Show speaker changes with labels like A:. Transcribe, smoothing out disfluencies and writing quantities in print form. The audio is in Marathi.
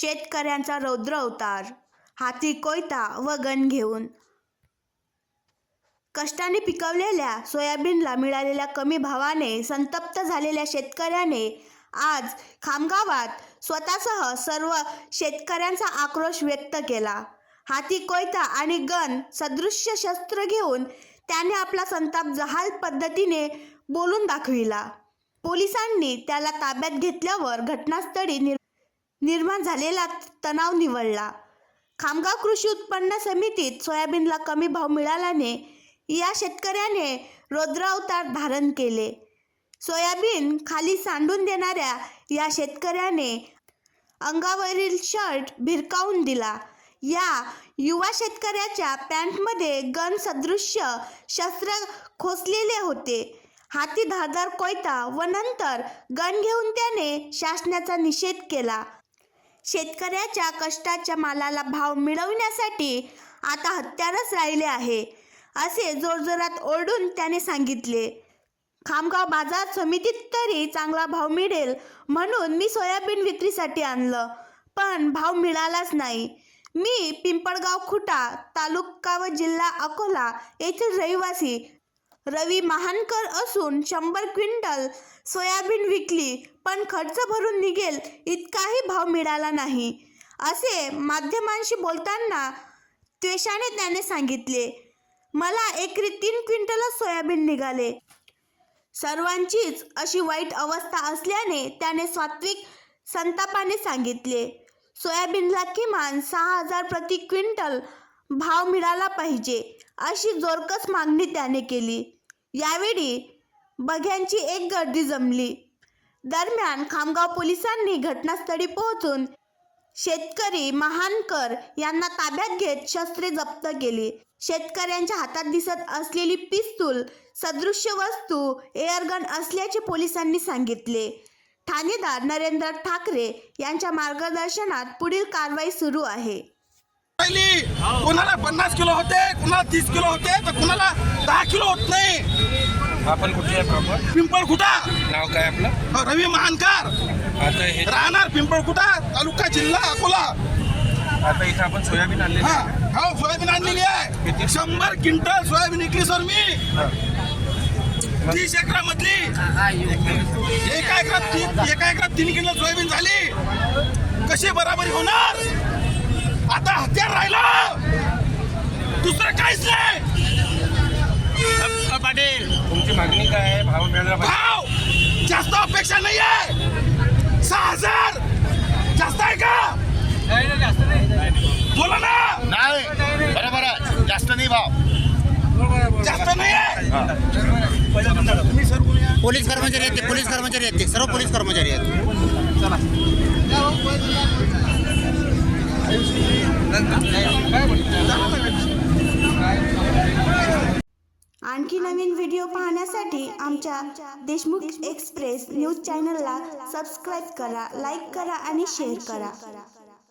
A: शेतकऱ्यांचा रौद्र अवतार, हाती कोयता व गन घेऊन. कष्टाने पिकवलेल्या सोयाबीनला मिळालेल्या कमी भावाने संतप्त झालेल्या शेतकऱ्याने आज खामगावात स्वतःसह सर्व शेतकऱ्यांचा आक्रोश व्यक्त केला. हाती कोयता आणि गन सदृश्य शस्त्र घेऊन त्याने आपला संताप जहाल पद्धतीने बोलून दाखविला. पोलिसांनी त्याला ताब्यात घेतल्यावर घटनास्थळी निर्माण झालेला तणाव निवळला. खामगाव कृषी उत्पन्न समितीत सोयाबीनला कमी भाव मिळाल्याने या शेतकऱ्याने रौद्रावतार धारण केले. सोयाबीन खाली सांडून देणाऱ्या या शेतकऱ्याने अंगावरील शर्ट भिरकावून दिला. या युवा शेतकऱ्याच्या पॅन्टमध्ये गन सदृश्य शस्त्र खोचलेले होते. हाती धारदार कोयता व नंतर गन घेऊन त्याने शासनाचा निषेध केला. शेतकऱ्याच्या कष्टाच्या मालाला भाव मिळवण्यासाठी आता हत्यारच राहिले आहे, असे जोरजोरात ओरडून त्याने सांगितले. खामगाव बाजार समितीत तरी चांगला भाव मिळेल म्हणून मी सोयाबीन विक्रीसाठी आणलं, पण भाव मिळालाच नाही. मी पिंपळगाव खुटा तालुका व जिल्हा अकोला येथील रहिवासी रवी महानकर असून 100 क्विंटल सोयाबीन विकली, पण खर्च भरून निघेल इतकाही भाव मिळाला नाही, असे माध्यमांशी बोलताना त्वेषाने त्याने सांगितले. मला एकरी 3 क्विंटलच सोयाबीन निघाले. सर्वांचीच अशी वाईट अवस्था असल्याने त्याने सात्विक संतापाने सांगितले. सोयाबीनला किमान 6,000 प्रति क्विंटल भाव मिळाला पाहिजे, अशी जोरकस मागणी त्याने केली. यावेळी बघ्यांची एक गर्दी जमली. दरम्यान खामगाव पोलिसांनी घटनास्थळी पोहोचून शेतकरी महानकर यांना ताब्यात घेत शस्त्रे जप्त केली. शेतकऱ्यांच्या हातात दिसत असलेली पिस्तूल सदृश्य वस्तू एअरगन असल्याचे पोलिसांनी सांगितले. ठाणेदार नरेंद्र ठाकरे यांच्या मार्गदर्शनात पुढील कारवाई सुरू आहे.
B: कोणाला 50 किलो होते, कोणाला 30 किलो होते, तर कोणाला 10 किलो होत नाही.
C: आपण कुठे आहे प्रॉपर?
B: पिंपळखुटा.
C: नाव काय आपलं?
B: रवी महानकर.
C: आता हे
B: राहणार पिंपळखुटा तालुका जिल्हा अकोला.
C: आता इथं आपण सोयाबीन आणलेली आहे.
B: हो, सोयाबीन आणलेली आहे. 100 क्विंटल सोयाबीन विकली सर मी. 30 एकरामधली एका एकरात 3 क्विंटल सोयाबीन झाली. कशी बराबरी होणार? आता हत्यार राहिलं, दुसरं काहीच नाही.
C: पाटील, तुमची मागणी काय आहे? भाव मिळाला पाहिजे.
B: भाव जास्त अपेक्षा नाही आहे. 6,000 जास्त आहे का?
C: जास्त नाही.
B: बोला ना.
D: नाही, बरोबर आहे. जास्त नाही भाव.
B: जास्त नाही आहे.
D: पोलीस कर्मचारी आहेत, पोलीस कर्मचारी आहेत, सर्व पोलीस कर्मचारी आहेत.
A: आणखी नवीन व्हिडिओ पाहण्यासाठी आमच्या देशमुख एक्सप्रेस न्यूज चॅनलला सबस्क्राईब करा, लाईक करा आणि शेअर करा.